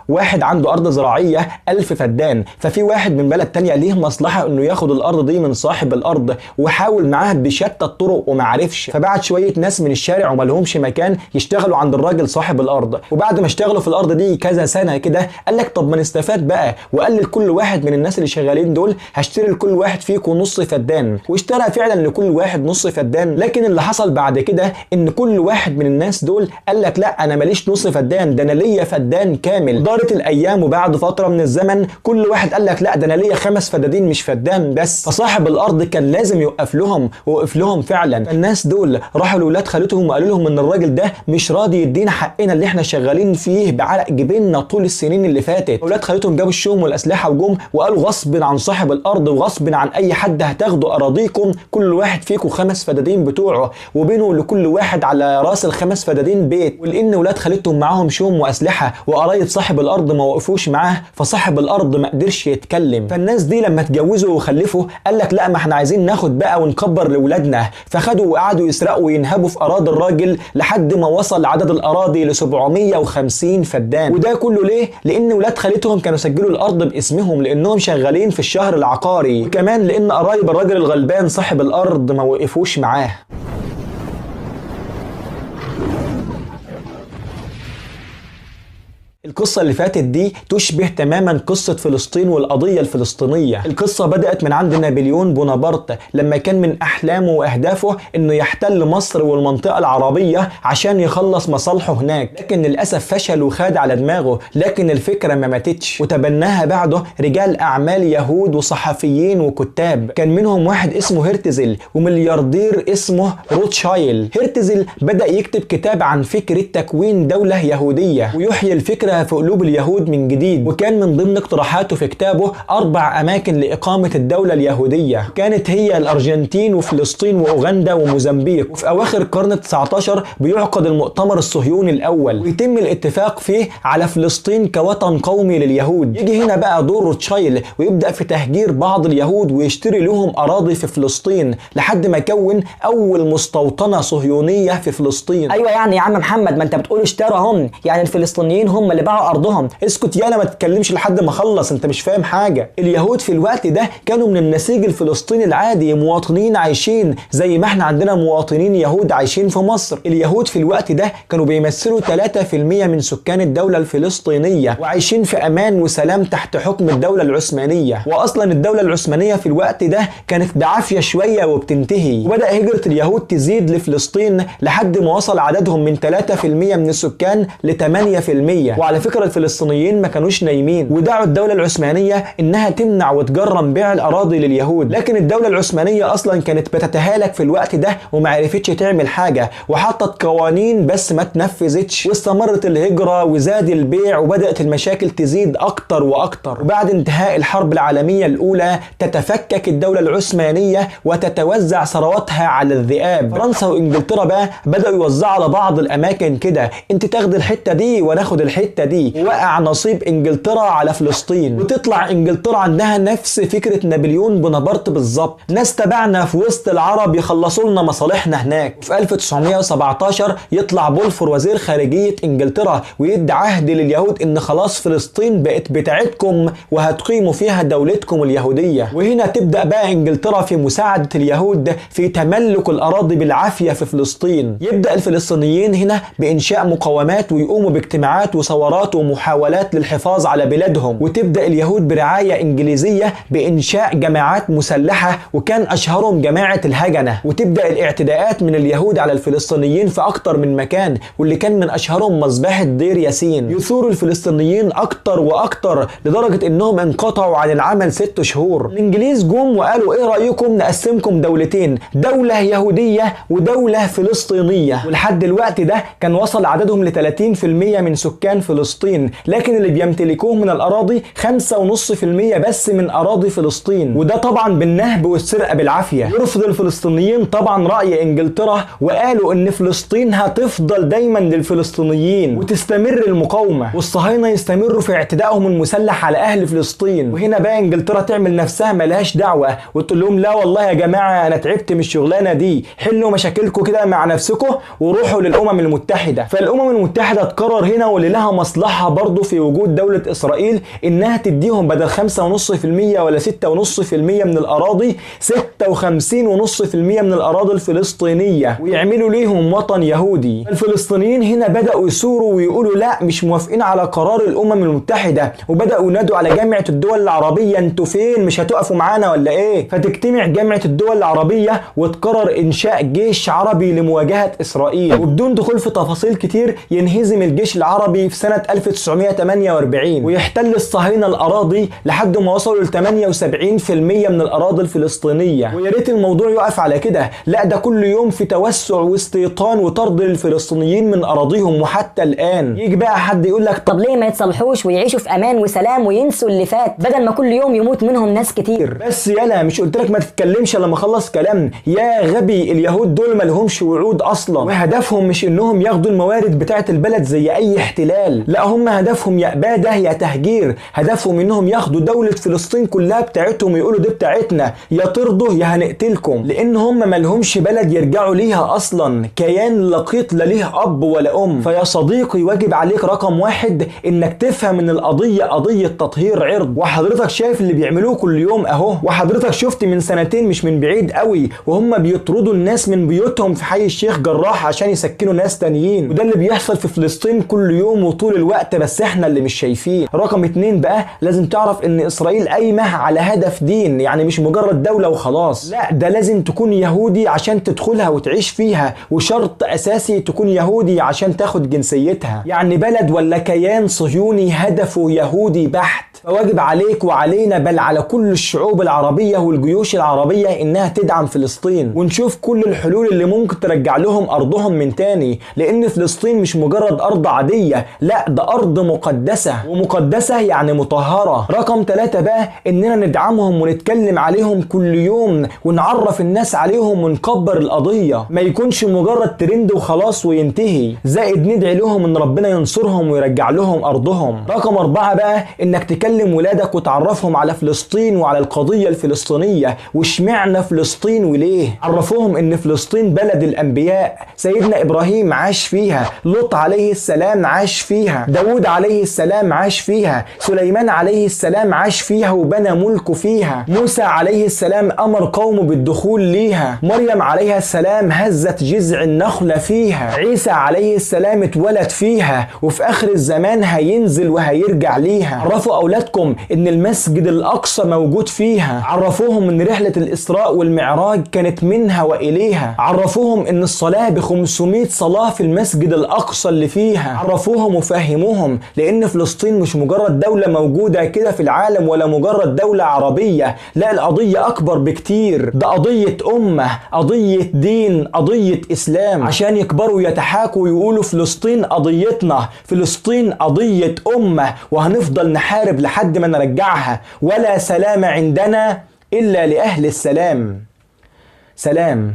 واحد عنده ارض زراعيه 1000 فدان، ففي واحد من بلد تانية ليه مصلحه انه ياخد الارض دي من صاحب الارض، وحاول معاها بشتى الطرق ومعرفش، فبعت شويه ناس من الشارع وما لهمش مكان يشتغلوا عند الراجل صاحب الارض. وبعد ما اشتغلوا في الارض دي كذا سنه كده قال لك طب ما نستفاد بقى، وقال لكل واحد من الناس اللي شغالين دول هشتري لكل واحد فيكم نص فدان، واشترى فعلا لكل واحد نص فدان. لكن اللي حصل بعد كده ان كل واحد من الناس دول قال لك لا انا ماليش نص فدان، ده انا ليا فدان كامل. دارت الايام وبعد فتره من الزمن كل واحد قال لك لا ده انا ليا 5 فدادين مش فدان بس، فصاحب الارض كان لازم يوقف لهم، ووقف لهم فعلا. الناس دول راحوا لاولاد خالتهم وقالوا لهم ان الراجل ده مش راضي يدينا حقنا اللي احنا شغالين فيه بعرق جبيننا طول السنين اللي فاتت. اولاد خالتهم جابوا الشوم والاسلحه وجم وقالوا غصب عن صاحب الارض وغصب عن اي حد هتاخدوا اراضيكم، كل واحد فيكم 5 فدادين بتوعه، وبينه لكل واحد على راس ال5 فدادين بيت. ولان اولاد خالتهم معاهم شوم واسلحه وقرايب صاحب الارض ما وقفوش معاه، فصاحب الارض ما قدرش يتكلم. فالناس دي لما اتجوزوا وخلفوا قال لك لا ما احنا عايزين ناخد بقى ونكبر لاولادنا، فخدوا وقعدوا يسرقوا وينهبوا في اراضي الراجل لحد ما وصل عدد الاراضي ل 750 فدان. وده كله ليه؟ لان ولاد خالتهم كانوا سجلوا الارض باسمهم لانهم شغالين في الشهر العقاري، وكمان لان قرايب الراجل الغلبان صاحب الارض ما وقفوش معاه. القصة اللي فاتت دي تشبه تماما قصة فلسطين والقضية الفلسطينية. القصة بدأت من عند نابليون بونابرت لما كان من أحلامه وأهدافه إنه يحتل مصر والمنطقة العربية عشان يخلص مصالحه هناك، لكن للأسف فشل وخاد على دماغه، لكن الفكرة ما ماتتش وتبناها بعده رجال أعمال يهود وصحفيين وكتاب. كان منهم واحد اسمه هرتزل وملياردير اسمه روتشايل. هرتزل بدأ يكتب كتاب عن فكرة تكوين دولة يهودية ويحيي الفكرة في قلوب اليهود من جديد، وكان من ضمن اقتراحاته في كتابه 4 أماكن لإقامة الدولة اليهودية، كانت هي الأرجنتين وفلسطين وأوغندا وموزمبيق. وفي أواخر القرن 19 بيعقد المؤتمر الصهيوني الأول ويتم الاتفاق فيه على فلسطين كوطن قومي لليهود. يجي هنا بقى دور روتشايل ويبدأ في تهجير بعض اليهود ويشتري لهم أراضي في فلسطين لحد ما كون أول مستوطنة صهيونية في فلسطين. ايوه يعني يا عم محمد، ما انت بتقول اشتراهم، يعني الفلسطينيين هم اللي باعوا ارضهم. اسكت يالا ما تتكلمش لحد ما اخلص، انت مش فاهم حاجه. اليهود في الوقت ده كانوا من النسيج الفلسطيني العادي، مواطنين عايشين زي ما احنا عندنا مواطنين يهود عايشين في مصر. اليهود في الوقت ده كانوا بيمثلوا 3% من سكان الدوله الفلسطينيه، وعايشين في امان وسلام تحت حكم الدوله العثمانيه. واصلا الدوله العثمانيه في الوقت ده كانت بعافيه شويه وبتنتهي، وبدا هجره اليهود تزيد لفلسطين لحد ما وصل عددهم من 3% من السكان ل 8%. وعلى فكرة الفلسطينيين ما كانوش نايمين ودعوا الدولة العثمانية انها تمنع وتجرم بيع الاراضي لليهود، لكن الدولة العثمانية اصلا كانت بتتهالك في الوقت ده وما عرفتش تعمل حاجة، وحطت قوانين بس ما تنفذتش، واستمرت الهجرة وزاد البيع وبدأت المشاكل تزيد اكتر واكتر. وبعد انتهاء الحرب العالمية الاولى تتفكك الدولة العثمانية وتتوزع ثرواتها على الذئاب. فرنسا وانجلترا بقى بدأوا يوزعوا على بعض الاماكن كده، انت تاخد الحتة دي وناخد الحتة دي، وقع نصيب انجلترا على فلسطين. وتطلع انجلترا عندها نفس فكرة نابليون بونابرت بالظبط، ناس تبعنا في وسط العرب يخلصوا لنا مصالحنا هناك. في 1917 يطلع بولفور وزير خارجية انجلترا ويدي عهد لليهود ان خلاص فلسطين بقت بتاعتكم وهتقيموا فيها دولتكم اليهودية. وهنا تبدأ بقى انجلترا في مساعدة اليهود في تملك الاراضي بالعافية في فلسطين. يبدأ الفلسطينيين هنا بانشاء مقاومات ويقوموا باجتماعات وثورات ومحاولات للحفاظ على بلادهم، وتبدأ اليهود برعاية انجليزية بانشاء جماعات مسلحة وكان اشهرهم جماعة الهجنة. وتبدأ الاعتداءات من اليهود على الفلسطينيين في اكتر من مكان، واللي كان من اشهرهم مذبحة دير ياسين. يثور الفلسطينيين اكتر واكتر لدرجة انهم انقطعوا عن العمل 6 شهور. الانجليز جم وقالوا ايه رأيكم نقسمكم دولتين، دولة يهودية ودولة فلسطينية. ولحد الوقت ده كان وصل عددهم ل 30% من سكان فلسطين، لكن اللي بيمتلكوه من الأراضي 5.5% بس من أراضي فلسطين، وده طبعا بالنهب والسرقة بالعافية. يرفض الفلسطينيين طبعا رأي انجلترا وقالوا ان فلسطين هتفضل دايما للفلسطينيين وتستمر المقاومة، والصهاينة يستمروا في اعتدائهم المسلح على أهل فلسطين. وهنا بقى انجلترا تعمل نفسها ملهاش دعوة وتقول لهم لا والله يا جماعة أنا تعبت من الشغلانة دي، حلوا مشاكلكم كده مع نفسكم وروحوا للأمم المتحدة. فالأمم المتحدة تقرر هنا واللي لها مصلحة برضو في وجود دولة إسرائيل إنها تديهم بدل 5.5% ولا 6.5% من الأراضي 56.5% من الأراضي الفلسطينية، ويعملوا ليهم وطن يهودي. الفلسطينيين هنا بدأوا يثوروا ويقولوا لا مش موافقين على قرار الأمم المتحدة، وبدأوا ينادوا على جامعة الدول العربية انتوا فين، مش هتقفوا معانا ولا ايه؟ فتجتمع جامعة الدول العربية وتقرر إنشاء جيش عربي لمواجهة إسرائيل. وبدون دخول في تفاصيل كتير ينهزم الجيش العربي في سنة 1948 ويحتل الصهاينة الأراضي لحد ما وصلوا ل 78% من الأراضي الفلسطينية. ويا ريت الموضوع يقف على كده، لا ده كل يوم في توسع واستيطان وطرد للفلسطينيين من أراضيهم. وحتى الآن يجي بقى حد يقول لك طب ليه ما يتصلحوش ويعيشوا في امان وسلام وينسوا اللي فات بدل ما كل يوم يموت منهم ناس كتير؟ بس يلا مش قلت لك ما تتكلمش لما اخلص كلام؟ يا غبي، اليهود دول ما لهمش وعود اصلا، وهدفهم مش انهم ياخدوا الموارد بتاعه البلد زي اي احتلال، لا هم هدفهم يا اباده يا تهجير. هدفهم انهم ياخدوا دولة فلسطين كلها بتاعتهم ويقولوا دي بتاعتنا، يا ترضوا يا هنقتلكم، لان هم ما لهمش بلد يرجعوا ليها اصلا، كيان لقيط لا ليه اب ولا ام. فيا صديقي واجب عليك رقم واحد انك تفهم ان القضية قضية تطهير عرض، وحضرتك شايف اللي بيعملوه كل يوم اهو. وحضرتك شفت من سنتين مش من بعيد قوي وهم بيطردوا الناس من بيوتهم في حي الشيخ جراح عشان يسكنوا ناس تانيين، وده اللي بيحصل في فلسطين كل يوم وطول الوقت، بس احنا اللي مش شايفين. رقم اتنين بقى، لازم تعرف ان اسرائيل قايمة على هدف دين، يعني مش مجرد دولة وخلاص، لا ده لازم تكون يهودي عشان تدخلها وتعيش فيها، وشرط اساسي تكون يهودي عشان تاخد جنسيتها، يعني بلد ولا كيان صهيوني هدفه يهودي بحت. فواجب عليك وعلينا بل على كل الشعوب العربية والجيوش العربية انها تدعم فلسطين، ونشوف كل الحلول اللي ممكن ترجع لهم ارضهم من تاني، لان فلسطين مش مجرد ارض عادية، لا ده ارض مقدسة، ومقدسة يعني مطهرة. رقم 3 بقى، اننا ندعمهم ونتكلم عليهم كل يوم ونعرف الناس عليهم ونكبر القضية، ما يكونش مجرد ترند وخلاص وينتهي، زائد ندعي لهم ان ربنا ينصرهم ويرجع لهم ارضهم. رقم 4 بقى، انك تكلم ولادك وتعرفهم على فلسطين وعلى القضية الفلسطينية، واشمعنى فلسطين وليه. عرفوهم ان فلسطين بلد الانبياء، سيدنا ابراهيم عاش فيها، لوط عليه السلام عاش فيها، داود عليه السلام عاش فيها، سليمان عليه السلام عاش فيها وبنى ملكه فيها، موسى عليه السلام امر قومه بالدخول ليها، مريم عليها السلام هزت جذع النخلة فيها، عيسى عليه السلام اتولد فيها، وفي اخر الزمان هينزل وهيرجع ليها. عرفوا اولادكم ان المسجد الاقصى موجود فيها، عرفوهم ان رحلة الاسراء والمعراج كانت منها واليها، عرفوهم ان الصلاة ب500 صلاة في المسجد الاقصى اللي فيها، عرفوهم وفهموهم لان فلسطين مش مجرد دولة موجودة كده في العالم ولا مجرد دولة عربية، لا القضية اكبر بكتير، ده قضية امة، قضية دين، قضية اسلام، عشان يكبروا يتحاكوا ويقولوا فلسطين قضيتنا، فلسطين قضية امة، وهنفضل نحارب لحد ما نرجعها، ولا سلام عندنا الا لاهل السلام. سلام.